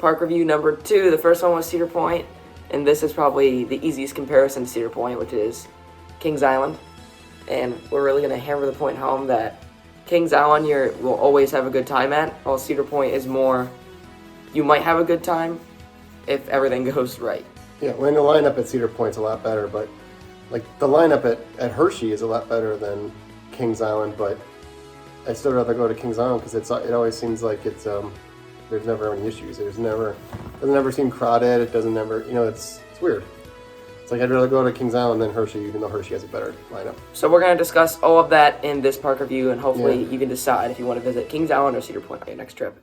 park review number 2. The first one was Cedar Point, and this is probably the easiest comparison to Cedar Point, which is Kings Island. And we're really going to hammer the point home that Kings Island you will always have a good time at, while Cedar Point is more, you might have a good time if everything goes right. Yeah, well, the lineup at Cedar Point's a lot better, but like the lineup at Hershey is a lot better than Kings Island, but I'd still rather go to Kings Island because it always seems like it's there's never any issues. Doesn't ever seem crowded. It doesn't ever, it's weird. It's like I'd rather go to Kings Island than Hershey, even though Hershey has a better lineup. So we're going to discuss all of that in this park review, and hopefully you can decide if you want to visit Kings Island or Cedar Point on your next trip.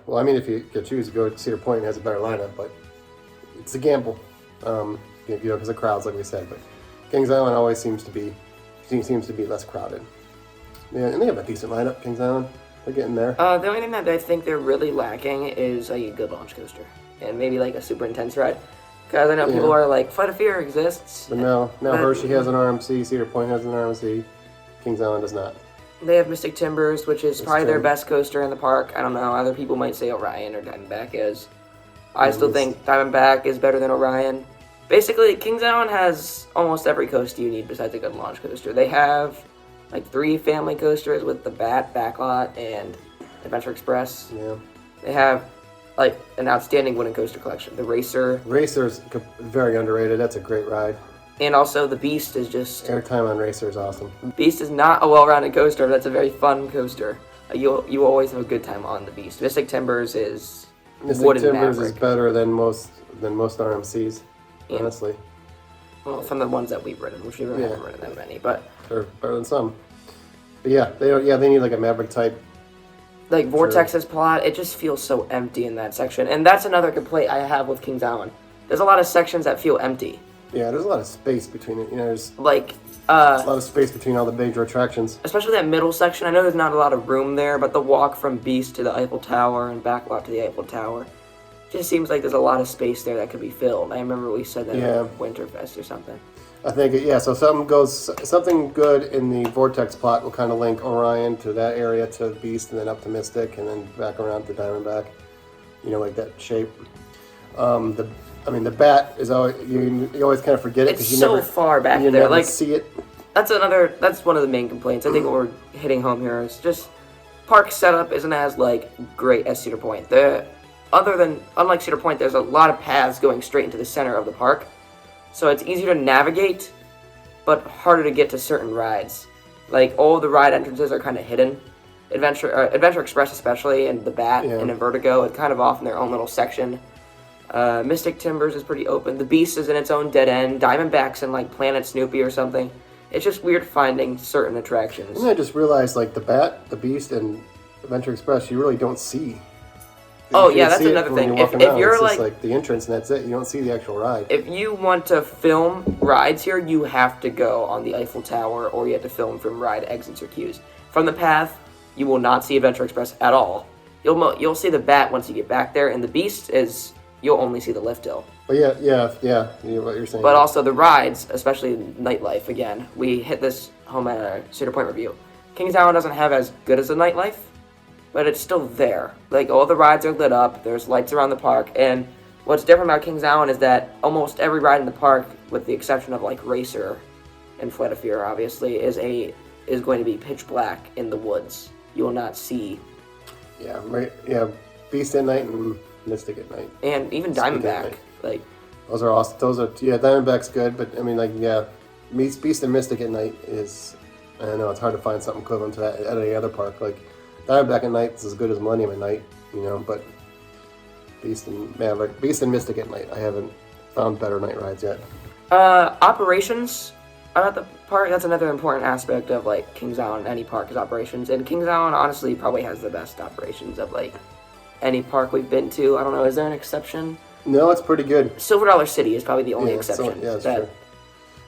Well, I mean, if you could choose to go to Cedar Point, it has a better lineup, but it's a gamble, because of crowds, like we said. But Kings Island always seems to be less crowded. Yeah, and they have a decent lineup, Kings Island. They're getting there. The only thing that I think they're really lacking is a good launch coaster and maybe like a super intense ride. Because I know people are like, Flight of Fear exists. But now Hershey has an RMC, Cedar Point has an RMC, Kings Island does not. They have Mystic Timbers, which is probably their best coaster in the park. I don't know. Other people might say Orion or Diamondback is. I still think Diamondback is better than Orion. Basically, Kings Island has almost every coaster you need besides a good launch coaster. They have like 3 family coasters with the Bat, Backlot, and Adventure Express. Yeah. They have like an outstanding wooden coaster collection. The Racer. Racer's very underrated. That's a great ride. And also the Beast is just... Airtime on Racer is awesome. Beast is not a well-rounded coaster, but that's a very fun coaster. You always have a good time on the Beast. Mystic Timbers is Mystic Timbers is better than most RMCs, honestly. Well, from the ones that we've ridden, which we haven't ridden that many, but they're better than some. But they need like a Maverick type. Like Vortex's plot, it just feels so empty in that section, and that's another complaint I have with Kings Island. There's a lot of sections that feel empty. Yeah, there's a lot of space between it. There's like a lot of space between all the major attractions. Especially that middle section. I know there's not a lot of room there, but the walk from Beast to the Eiffel Tower and Backlot to the Eiffel Tower just seems like there's a lot of space there that could be filled. I remember we said that at Winterfest or something. I think so something good in the Vortex plot will kind of link Orion to that area to Beast and then up to Mystic and then back around to Diamondback. Like that shape. The Bat is always you always kind of forget it because you never far back you there. Never see it. That's one of the main complaints. I think what we're hitting home here is just park setup isn't as great as Cedar Point. Unlike Cedar Point, there's a lot of paths going straight into the center of the park, so it's easier to navigate, but harder to get to certain rides. Like all the ride entrances are kind of hidden. Adventure Express especially, and the Bat and Vertigo are kind of off in their own little section. Mystic Timbers is pretty open. The Beast is in its own dead end. Diamondback's in Planet Snoopy or something. It's just weird finding certain attractions. And I just realized the Bat, the Beast, and Adventure Express you really don't see. That's another thing. If you're it's just the entrance and that's it. You don't see the actual ride. If you want to film rides here, you have to go on the Eiffel Tower, or you have to film from ride exits or queues. From the path, you will not see Adventure Express at all. You'll see the Bat once you get back there, and the Beast is... You'll only see the lift hill. But what you're saying. But also the rides, especially nightlife, again. We hit this home at a Cedar Point review. Kings Island doesn't have as good as a nightlife, but it's still there. All the rides are lit up, there's lights around the park, and what's different about Kings Island is that almost every ride in the park, with the exception of Racer and Flight of Fear, obviously, is going to be pitch black in the woods. You will not see... Beast at night and... Mystic at night, and even Diamondback. Those are awesome. Diamondback's good, but Beast and Mystic at night is. I don't know, it's hard to find something equivalent to that at any other park. Diamondback at night is as good as Millennium at night, but Beast and Mystic at night, I haven't found better night rides yet. Operations at the park. That's another important aspect of Kings Island. Any park is operations, and Kings Island honestly probably has the best operations of any park we've been to. I don't know, is there an exception? No, it's pretty good. Silver Dollar City is probably the only exception. That's true.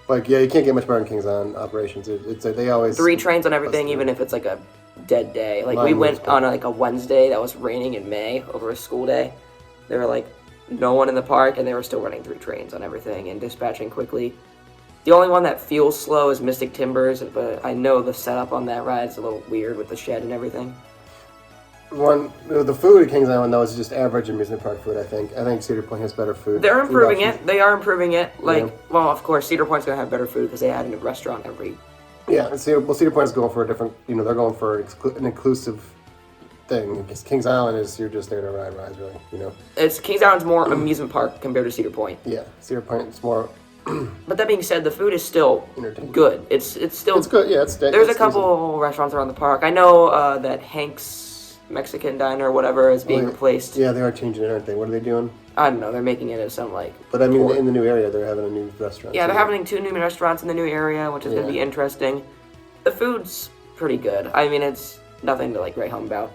You can't get much better than Kings Island operations. They always... 3 trains on everything, even if it's a dead day. We went on a Wednesday that was raining in May over a school day. There were no one in the park, and they were still running 3 trains on everything and dispatching quickly. The only one that feels slow is Mystic Timbers, but I know the setup on that ride is a little weird with the shed and everything. The food at Kings Island though is just average amusement park food. I think Cedar Point has better food. They're food improving options. it. They are improving it. Yeah. Well, of course, Cedar Point's gonna have better food because they add a new restaurant every. Yeah, and Cedar Point's going for a different. They're going for an inclusive thing. Because Kings Island is you're just there to ride rides, really. It's Kings Island's more amusement park compared to Cedar Point. Yeah, Cedar Point is more. But that being said, the food is still Entertaining. good. It's still. It's good. Yeah, There's a couple restaurants around the park. I know that Hank's Mexican Diner or whatever is being replaced. Yeah, they are changing it, aren't they? What are they doing? I don't know. They're making it as some But I mean, in the new area, they're having a new restaurant. Yeah, they're having 2 new restaurants in the new area, which is going to be interesting. The food's pretty good. I mean, it's nothing to write home about.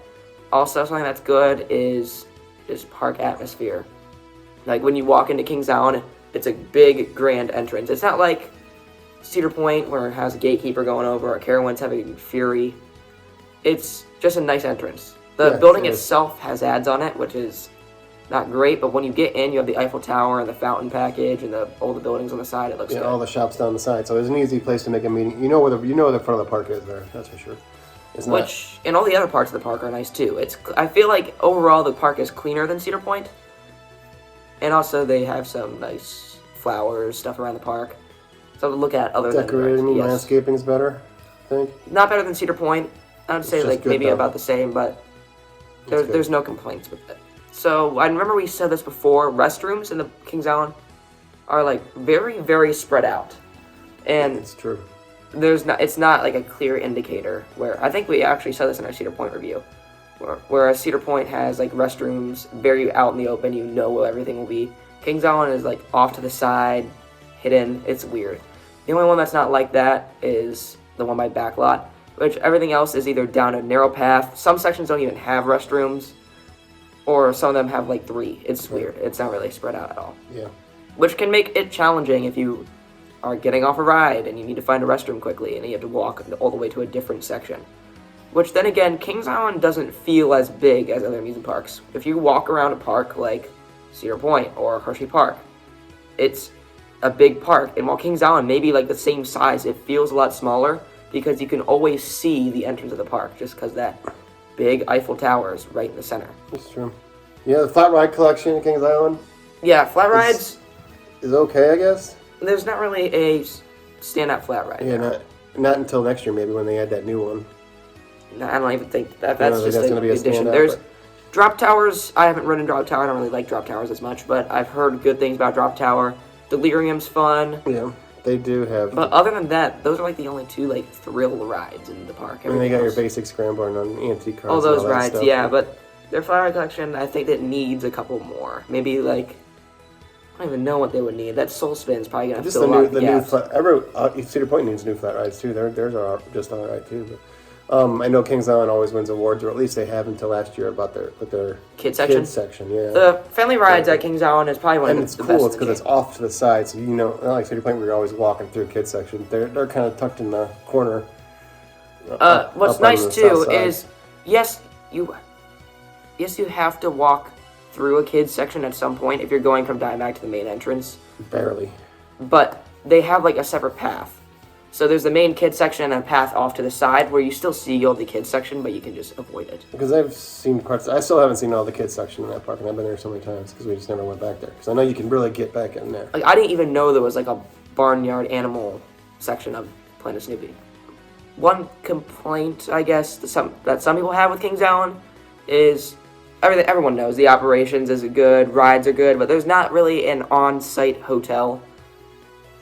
Also, something that's good is park atmosphere. Like when you walk into Kings Island, it's a big, grand entrance. It's not like Cedar Point where it has a gatekeeper going over, or Carowinds having Fury. It's just a nice entrance. The building itself has ads on it, which is not great, but when you get in, you have the Eiffel Tower and the fountain package and all the buildings on the side. It looks good. All the shops down the side. So it's an easy place to make a meeting. You know where the front of the park is there. That's for sure. And all the other parts of the park are nice too. I feel like overall the park is cleaner than Cedar Point. And also they have some nice flowers, stuff around the park. So to look at other decorating, than landscaping's better, I think. Not better than Cedar Point. I would say maybe though. About the same, but there's no complaints with it. So I remember we said this before. Restrooms in the Kings Island are very, very spread out, and it's true. It's not a clear indicator. Where I think we actually saw this in our Cedar Point review, whereas Cedar Point has restrooms very out in the open. You know where everything will be. Kings Island is off to the side, hidden. It's weird. The only one that's not like that is the one by Backlot. Which everything else is either down a narrow path. Some sections don't even have restrooms, or some of them have 3. It's weird. It's not really spread out at all. Yeah. Which can make it challenging if you are getting off a ride and you need to find a restroom quickly and you have to walk all the way to a different section. Which then again, Kings Island doesn't feel as big as other amusement parks. If you walk around a park like Cedar Point or Hershey Park, it's a big park. And while Kings Island may be the same size, it feels a lot smaller. Because you can always see the entrance of the park, just because that big Eiffel Tower is right in the center. That's true. Yeah, the flat ride collection at Kings Island. Yeah, flat rides is okay, I guess. There's not really a stand-up flat ride. Yeah, not until next year, maybe when they add that new one. No, I don't even think that's just going to be a addition. There's drop towers. I haven't ridden drop tower. I don't really like drop towers as much, but I've heard good things about drop tower. Delirium's fun. Yeah. They do have. But other than that, those are the only 2 thrill rides in the park. And they got your basic scrambler and antique cars. All those and all rides, stuff. yeah. But their flat ride collection, I think it needs a couple more. Maybe I don't even know what they would need. That Soul Spin's probably gonna just fill a lot of the gaps. new flat. Cedar Point needs new flat rides too. Theirs are just all right too. But, I know Kings Island always wins awards, or at least they have until last year about their Kids section. Kids section, yeah. The family rides at Kings Island is probably one of the best. And it's cool. It's because it's off to the side, so not like Cedar Point, we're always walking through kids section. They're kind of tucked in the corner. What's nice too is yes you have to walk through a kids section at some point if you're going from Diamond to the main entrance. Barely. But they have a separate path. So there's the main kids section and a path off to the side where you still see all the kids section, but you can just avoid it. Because I've seen parts. I still haven't seen all the kids section in that park, and I've been there so many times because we just never went back there. Because I know you can really get back in there. I didn't even know there was a barnyard animal section of Planet Snoopy. One complaint, I guess, that some people have with Kings Island is everyone knows the operations is good, rides are good, but there's not really an on-site hotel,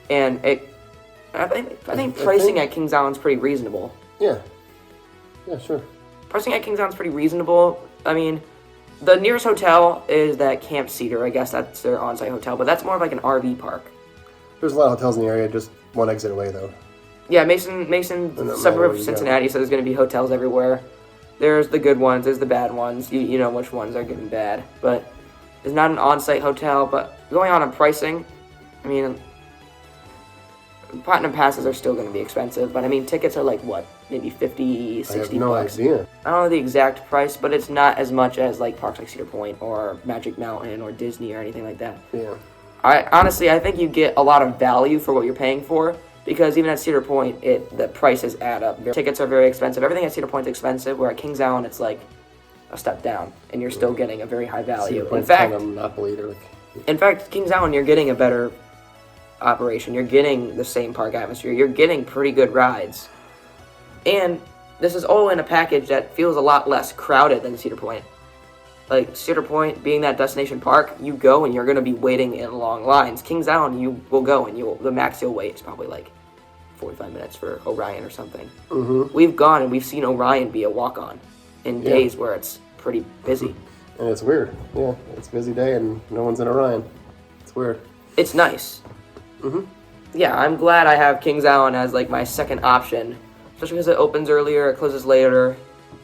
and I think pricing at Kings Island's pretty reasonable. Yeah. Yeah, sure. Pricing at Kings Island's pretty reasonable. I mean, the nearest hotel is that Camp Cedar. I guess that's their on-site hotel, but that's more of an RV park. There's a lot of hotels in the area, just one exit away, though. Yeah, Mason, suburb of Cincinnati, so there's going to be hotels everywhere. There's the good ones, there's the bad ones. You know which ones are good and bad. But it's not an on-site hotel, but going on pricing, I mean, Platinum passes are still going to be expensive, but I mean, tickets are what? maybe 50, I 60 have no bucks. idea. I don't know the exact price, but it's not as much as like parks like Cedar Point or Magic Mountain or Disney or anything like that. Yeah. I think you get a lot of value for what you're paying for, because even at Cedar Point, the prices add up. Tickets are very expensive. Everything at Cedar Point is expensive, where at Kings Island it's like a step down, and you're still getting a very high value. Cedar Point's kind of a monopoly. In fact, Kings Island, you're getting a better operation. You're getting the same park atmosphere. You're getting pretty good rides, and this is all in a package that feels a lot less crowded than Cedar Point. Like, Cedar Point being that destination park, you go and you're going to be waiting in long lines. Kings Island, you will go and the max you'll wait is probably like 45 minutes for Orion or something. Mm-hmm. We've gone and we've seen Orion be a walk-on in days where it's pretty busy. And it's weird. Yeah, it's a busy day and no one's in Orion. It's weird. It's nice. Mm-hmm. Yeah, I'm glad I have Kings Island as like my second option, especially because it opens earlier, it closes later.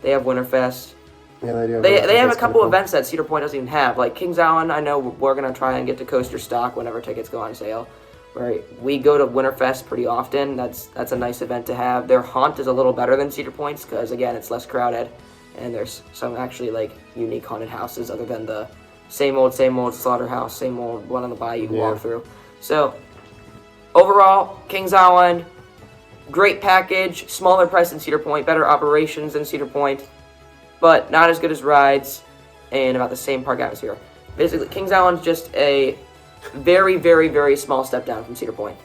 They have Winterfest. Yeah, they do. They have a couple events that Cedar Point doesn't even have. Like Kings Island, I know we're going to try and get to coaster stock whenever tickets go on sale. Right, we go to Winterfest pretty often. That's a nice event to have. Their haunt is a little better than Cedar Point's because, again, it's less crowded. And there's some actually like unique haunted houses other than the same old slaughterhouse, same old one on the bayou you can walk through. So overall, Kings Island, great package, smaller price than Cedar Point, better operations than Cedar Point, but not as good as rides, and about the same park atmosphere. Basically, Kings Island's just a very, very, very small step down from Cedar Point.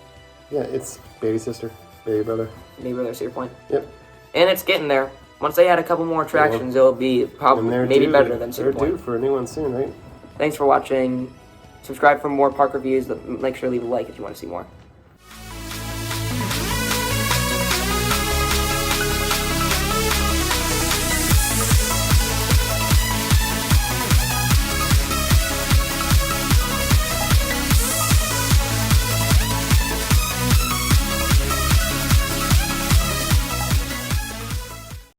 Yeah, it's baby sister, baby brother. Baby brother, Cedar Point. Yep. And it's getting there. Once they add a couple more attractions, it'll be probably maybe better than Cedar Point. They're due for a new one soon, right? Thanks for watching. Subscribe for more park reviews. Make sure to leave a like if you want to see more.